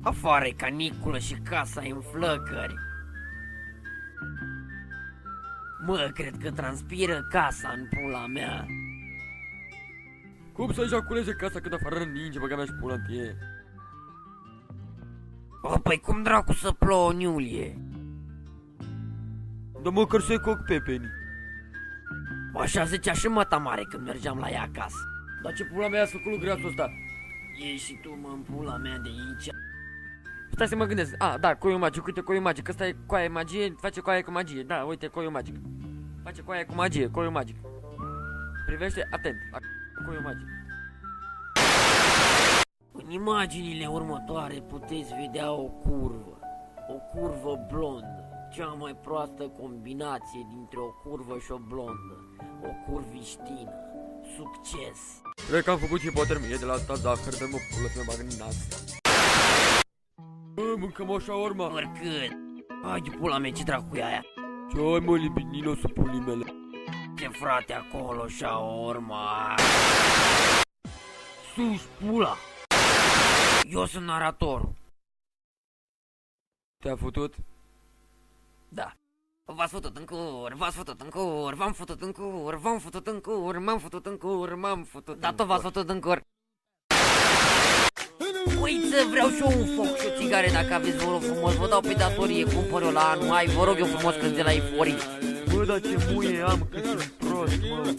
Afară e caniculă și casa e în flăcări. Mă, cred că transpiră casa în pula mea. Cum să ejaculeze casa când afară ninge, băga mea și pula în tie? O, păi cum dracu să plouă în iulie? Dar măcar să-i coc pepenii. Așa zicea și măta mare când mergeam la ea acasă. Dar ce pula mea i-ați făcut lui greasul ăsta? Ieși și tu, mă, în pula mea de aici. Stai să mă gândesc. Da, coiul magic, uite coiul magic. Ăsta e coaie magie, face coaie cu magie. Da, uite coiul magic. Face coaie cu magie, coiul magic. Privește atent la coiul magic. În imaginile următoare puteți vedea o curvă. O curvă blondă. Cea mai proastă combinație dintre o curvă și o blondă. O curviștină. Succes! Cred că am făcut hipotermie de la asta zahăr, de mă pulă să mă bag în nas. Mâncăm o șaorma. Oricât. Hai de pula mea, ce dracu e aia? Ce ai mă, libinilo, supulii mele? Ce frate acolo, șaorma? Sus, pula! Eu sunt naratorul. Te-a fătut? Da. V-ați fătut în cur, v-ați fătut în cur, v-am fătut în cur, v-am fătut în cur, m-am fătut în cur, m-am fătut. Da, tot v-ați fătut în cur. Uite, vreau și eu un foc și o țigare dacă aveți, vă rog frumos, vă dau pe datorie, cumpăr eu la anul, hai, vă rog eu frumos că de la euforii. Bă, dar ce muie am, că sunt prost, mă.